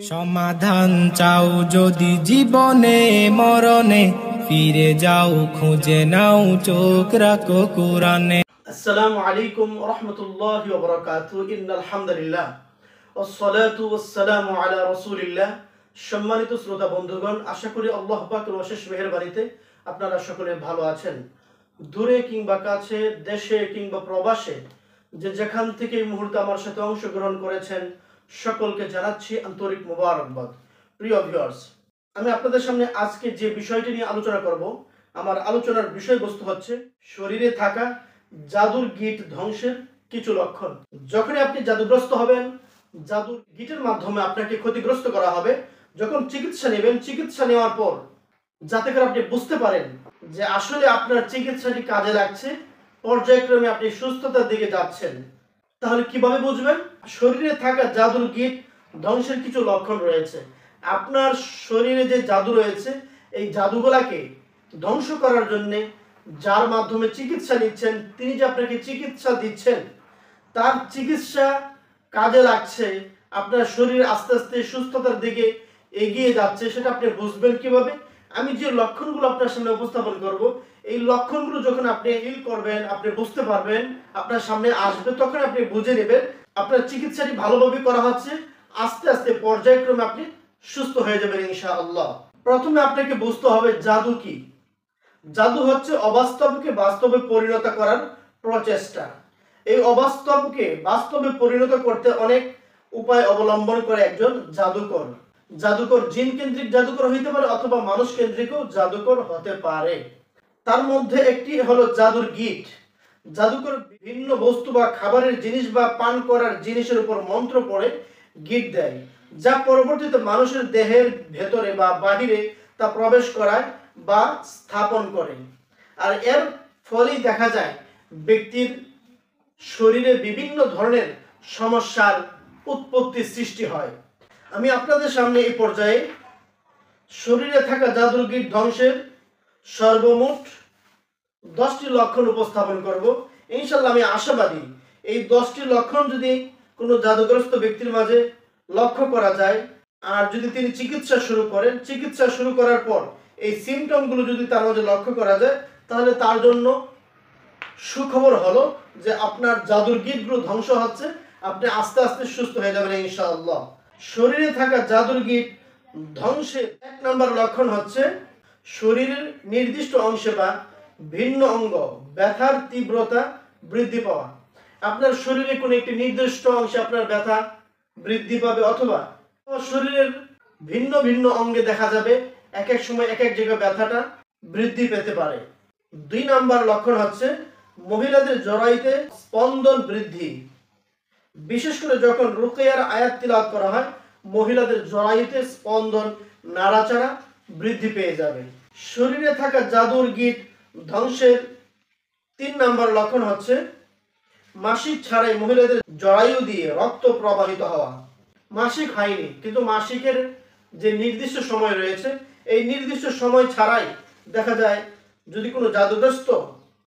সমাধান চাও যদি জীবনে মরণে, ফিরে যাও খুঁজে নাও চোখ রাখো কুরআনে। আসসালামু আলাইকুম রাহমাতুল্লাহি ওয়া বারাকাতুহু। ইন্নাল হামদুলিল্লাহ ওয়াসসালাতু ওয়াসসালামু আলা রাসূলিল্লাহ। সম্মানিত শ্রোতা বন্ধুগণ, আশা করি আল্লাহ পাকের অশেষ মেহেরবানিতে আপনারা সকলে ভালো আছেন। দূরে কিংবা কাছে, দেশে কিংবা প্রবাসে, যে যেখান থেকে এই মুহূর্তে আমার সাথে অংশগ্রহণ করেছেন, সকলকে জানাচ্ছি আন্তরিক মোবারকবাদ। প্রিয় ভিউয়ার্স, আমি আপনাদের সামনে আজকে যে বিষয়টি নিয়ে আলোচনা করব, আমার আলোচনার বিষয়বস্তু হচ্ছে শরীরে থাকা জাদুর গিট ধ্বংসের কিছু লক্ষণ। যখনই আপনি জাদুগ্রস্ত হবেন, জাদুর গিটের মাধ্যমে আপনাকে ক্ষতিগ্রস্ত করা হবে, যখন চিকিৎসা নেবেন, চিকিৎসা নেওয়ার পর যাতে করে আপনি বুঝতে পারেন যে আসলে আপনার চিকিৎসাটি কাজে লাগছে, পর্যায়ক্রমে আপনি সুস্থতার দিকে যাচ্ছেন, তাহলে কিভাবে বুঝবেন? শরীরে থাকা জাদুর গিট ধ্বংসের কিছু লক্ষণ রয়েছে। আপনার শরীরে যে জাদু রয়েছে, এই জাদুগুলাকে ধ্বংস করার জন্য যার মাধ্যমে চিকিৎসা নিচ্ছেন, তিনি যে আপনাকে চিকিৎসা দিচ্ছেন, তার চিকিৎসা কাজে লাগছে, আপনার শরীর আস্তে আস্তে সুস্থতার দিকে এগিয়ে যাচ্ছে, সেটা আপনি বুঝবেন কিভাবে? আমি যে লক্ষণগুলো আপনার সামনে উপস্থাপন করব, এই লক্ষণগুলো যখন আপনি ফিল করবেন, আপনি বুঝতে পারবেন, আপনার সামনে আসবে, তখন আপনি বুঝে নেবেন আপনার চিকিৎসাটি ভালোভাবে করা হচ্ছে। আস্তে আস্তে পর্যায়ক্রমে আপনি সুস্থ হয়ে যাবেন ইনশাআল্লাহ। প্রথমে আপনাকে বুঝতে হবে জাদু কি। জাদু হচ্ছে অবাস্তবকে বাস্তবে পরিণত করার প্রচেষ্টা। এই অবাস্তবকে বাস্তবে পরিণত করতে অনেক উপায় অবলম্বন করে একজন জাদুকর। জাদুকর জিন কেন্দ্রিক জাদুকর হইতে পারে, অথবা মানুষ কেন্দ্রিকও জাদুকর হতে পারে। তার মধ্যে একটি হলো জাদুর গিট। জাদুকর বিভিন্ন বস্তু বা খাবারের জিনিস বা পান করার জিনিসের উপর মন্ত্র পড়ে গিট দেয়, যা পরবর্তীতে মানুষের দেহের ভেতরে বা বাহিরে তা প্রবেশ করায় বা স্থাপন করে। আর এর ফলেই দেখা যায় ব্যক্তির শরীরে বিভিন্ন ধরনের সমস্যার উৎপত্তি সৃষ্টি হয়। আমি আপনাদের সামনে এই পর্যায়ে শরীরে থাকা জাদুর গিট ধ্বংসের সর্বমোট 10টি লক্ষণ উপস্থাপন করব। ইনশাআল্লাহ আমি আশাবাদী এই 10টি লক্ষণ যদি কোনো জাদুগ্রস্ত ব্যক্তির মাঝে লক্ষ্য করা যায়, আর যদি তিনি চিকিৎসা শুরু করেন, চিকিৎসা শুরু করার পর এই সিমটমগুলো যদি তার মাঝে লক্ষ্য করা যায়, তাহলে তার জন্য সুখবর হলো যে আপনার জাদুর গিটগুলো ধ্বংস হচ্ছে, আপনি আস্তে আস্তে সুস্থ হয়ে যাবেন ইনশাআল্লাহ। শরীরে থাকা জাদুর গিট ধ্বংসের 1 নম্বর লক্ষণ হচ্ছে শরীরের নির্দিষ্ট অংশে বা ভিন্ন অঙ্গ ব্যথার তীব্রতা বৃদ্ধি পাওয়া। আপনার শরীরে কোনো একটি নির্দিষ্ট অংশে আপনার ব্যথা বৃদ্ধি পাবে, অথবা শরীরের ভিন্ন ভিন্ন অঙ্গে দেখা যাবে এক এক সময় এক এক জায়গায় ব্যথাটা বৃদ্ধি পেতে পারে। 2 নম্বর লক্ষণ হচ্ছে মহিলাদের জরায়ুতে স্পন্দন বৃদ্ধি। বিশেষ করে যখন রুকিয়ার আয়াত তিলাওয়াত করা হয়, মহিলাদের জরায়ুতে স্পন্দন, নাড়াচাড়া বৃদ্ধি পেয়ে যাবে। শরীরে থাকা জাদুর গিট ধ্বংসের 3 নম্বর লক্ষণ হচ্ছে মাসিক ছাড়াই মহিলাদের জরায়ু দিয়ে রক্ত প্রবাহিত হওয়া। মাসিক হয়নি, কিন্তু মাসিকের যে নির্দিষ্ট সময় রয়েছে, এই নির্দিষ্ট সময় ছাড়াই দেখা যায় যদি কোনো জাদুগ্রস্ত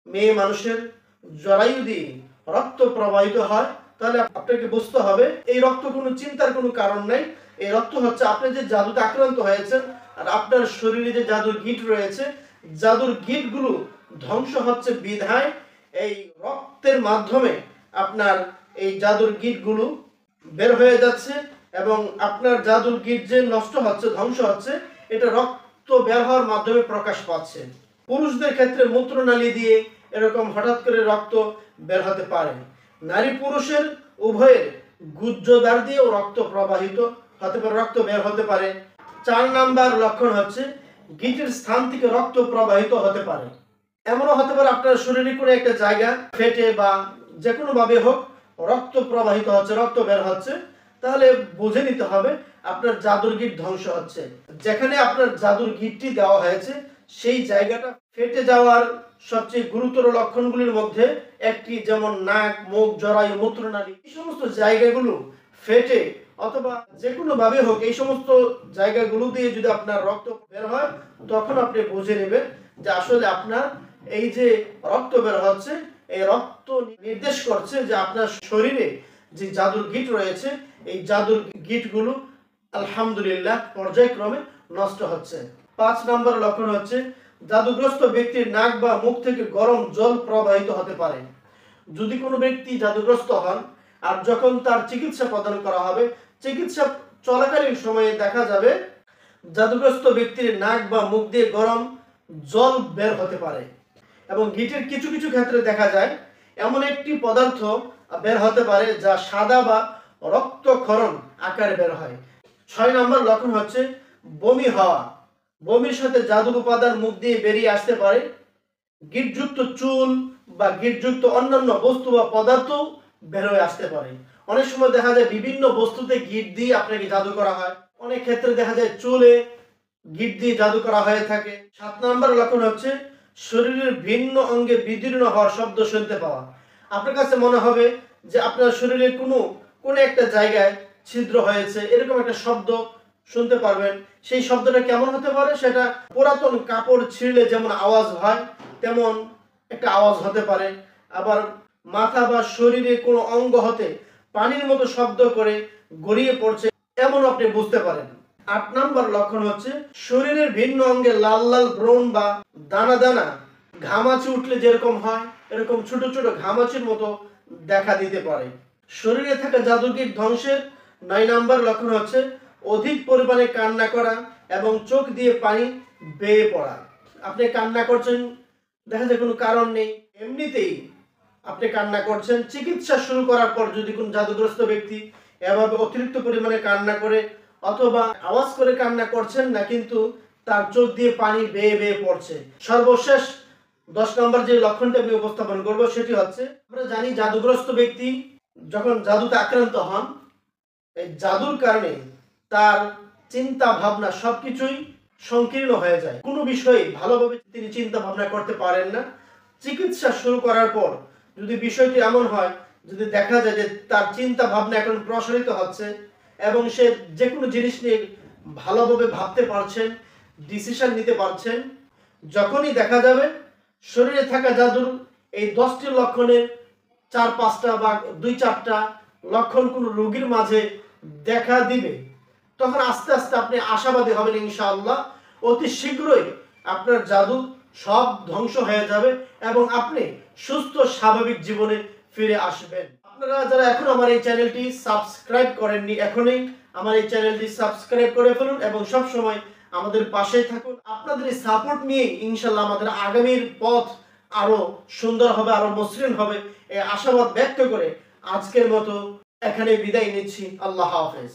মেয়ে মানুষের জরায়ু দিয়ে রক্ত প্রবাহিত হয়, তাহলে আপনাকে বুঝতে হবে এই রক্ত কোনো চিন্তার কোনো কারণ নেই। এই রক্ত হচ্ছে আপনি যে জাদুতে আক্রান্ত হয়েছেন, আর আপনার শরীরে যে জাদুর গিট রয়েছে, জাদুর গিটগুলো ধ্বংস হচ্ছে বিধায় এই রক্তের মাধ্যমে আপনার এই জাদুর গিটগুলো বের হয়ে যাচ্ছে, এবং আপনার জাদুর গিট যে নষ্ট হচ্ছে, ধ্বংস হচ্ছে, এটা রক্ত বের হওয়ার মাধ্যমে প্রকাশ পাচ্ছে। পুরুষদের ক্ষেত্রে মূত্রনালী দিয়ে এরকম হঠাৎ করে রক্ত বের হতে পারে। নারী পুরুষের উভয়ের গুহ্যদ্বার দিয়েও রক্ত প্রবাহিত হতে পারে, রক্ত বের হতে পারে। 4 নাম্বার লক্ষণ হচ্ছে গিটের স্থান থেকে রক্ত প্রবাহিত হতে পারে। এমনও হতে পারে আপনার শরীরে কোনো একটা জায়গা ফেটে বা যে কোনো ভাবে হোক রক্ত প্রবাহিত হচ্ছে, রক্ত বের হচ্ছে, তাহলে বুঝে নিতে হবে আপনার জাদুর গিট ধ্বংস হচ্ছে। যেখানে আপনার জাদুর গিটটি দেওয়া হয়েছে, সেই জায়গাটা ফেটে যাওয়ার সবচেয়ে গুরুতর লক্ষণগুলির মধ্যে একটি, যেমন নাক, মুখ, জরায়ু, মূত্রনালী, এই সমস্ত জায়গাগুলো ফেটে অথবা যে কোনো ভাবে হোক এই সমস্ত জায়গাগুলো দিয়ে যদি আপনার রক্ত বের হয়, তখন আপনি বুঝে নেবেন যে আসলে আপনার এই যে রক্ত বের হচ্ছে, এই রক্ত নির্দেশ করছে যে আপনার শরীরে যে জাদুর গিট রয়েছে, এই জাদুর গিটগুলো আলহামদুলিল্লাহ পর্যায়ক্রমে নষ্ট হচ্ছে। 5 নম্বর লক্ষণ হচ্ছে জাদুগ্রস্ত ব্যক্তির নাক বা মুখ থেকে গরম জল প্রবাহিত হতে পারে। যদি কোনো ব্যক্তি জাদুগ্রস্ত হন আর যখন তার চিকিৎসা প্রদান করা হবে, চিকিৎসা চলাকালীন সময়ে দেখা যাবে জাদুগ্রস্ত ব্যক্তির নাক বা মুখ দিয়ে গরম জল বের হতে পারে। এবং গিটের কিছু কিছু ক্ষেত্রে দেখা যায় এমন একটি পদার্থ বের হতে পারে যা সাদা বা রক্তক্ষরণ আকারে বের হয়। 6 নম্বর লক্ষণ হচ্ছে বমি হওয়া। বমির সাথে জাদুর উপাদান মুখ দিয়ে বেরিয়ে আসতে পারে। গিটযুক্ত চুল বা গিটযুক্ত অন্যান্য বস্তু বা পদার্থ বের হয়ে আসতে পারে। অনেক সময় দেখা যায় বিভিন্ন বস্তুতে গিট দিয়ে আপনাকে জাদু করা হয়। অনেক ক্ষেত্রে দেখা যায় চুলে গিট দিয়ে জাদু করা হয়ে থাকে। 7 নম্বর লক্ষণ হচ্ছে শরীরের ভিন্ন অঙ্গে বিদীর্ণ হওয়ার শব্দ শুনতে পাওয়া। আপনার কাছে মনে হবে যে আপনার শরীরের কোনো একটা জায়গায় ছিদ্র হয়েছে, এরকম একটা শব্দ শুনতে পারবেন। সেই শব্দটা কেমন হতে পারে? সেটা পুরাতন কাপড় ছিঁড়লে যেমন আওয়াজ হয় তেমন একটা আওয়াজ হতে পারে। আবার মাথা বা শরীরে কোনো অঙ্গ হতে পানির মতো শব্দ করে গড়িয়ে পড়ছে, এমন আপনি বুঝতে পারেন। 8 নম্বর লক্ষণ হচ্ছে শরীরের ভিন্ন অঙ্গে লাল লাল ব্রণ বা দানা দানা ঘামাচি উঠলে যেরকম হয় এরকম ছোট ছোট ঘামাচির মতো দেখা দিতে পারে। শরীরে থাকা জাদুগির ধ্বংসের 9 নম্বর লক্ষণ হচ্ছে অধিক পরিমাণে কান্না করা এবং চোখ দিয়ে পানি বেয়ে পড়া। আপনি কান্না করছেন, দেখা যায় কোনো কারণ নেই, এমনিতেই আপনি কান্না করছেন। চিকিৎসা শুরু করার পর যদি কোনো জাদুগ্রস্ত ব্যক্তি এভাবে অতিরিক্ত পরিমাণে কান্না করে অথবা আওয়াজ করে কান্না করছেন না, কিন্তু তার চোখ দিয়ে পানি বেয়ে বেয়ে পড়ছে। সর্বশেষ 10 নম্বর যে লক্ষণটা আমি উপস্থাপন করব সেটি হচ্ছে, আমরা জানি জাদুগ্রস্ত ব্যক্তি যখন জাদুতে আক্রান্ত হন, এই জাদুর কারণে তার চিন্তা ভাবনা সবকিছুই সংকীর্ণ হয়ে যায়। কোনো বিষয়ে ভালোভাবে তিনি চিন্তা ভাবনা করতে পারেন না। চিকিৎসা শুরু করার পর যদি বিষয়টি এমন হয়, যদি দেখা যায় যে তার চিন্তা ভাবনা এখন প্রসারিত হচ্ছে এবং সে যে কোনো জিনিস নিয়ে ভালোভাবে ভাবতে পারছেন, ডিসিশন নিতে পারছেন, যখনই দেখা যাবে শরীরে থাকা জাদুর এই 10টি লক্ষণের 4-5টা বা 2-4টা লক্ষণ কোনো রোগীর মাঝে দেখা দিবে, তখন আস্তে আস্তে আপনি আশাবাদী হবেন ইনশাআল্লাহ অতি শীঘ্রই আপনার জাদু সব ধ্বংস হয়ে যাবে এবং আপনি সুস্থ স্বাভাবিক জীবনে ফিরে আসবেন। আপনারা যারা এখন আমার এই চ্যানেলটি সাবস্ক্রাইব করেননি, এখনই আমার এই চ্যানেলটি সাবস্ক্রাইব করে ফেলুন এবং সব সময় আমাদের পাশে থাকুন। আপনাদের এই সাপোর্ট নিয়ে ইনশাআল্লাহ আমাদের আগামীর পথ আরো সুন্দর হবে, আরো মসৃণ হবে, এই আশাবাদ ব্যক্ত করে আজকের মতো এখানে বিদায় নিচ্ছি। আল্লাহ হাফেজ।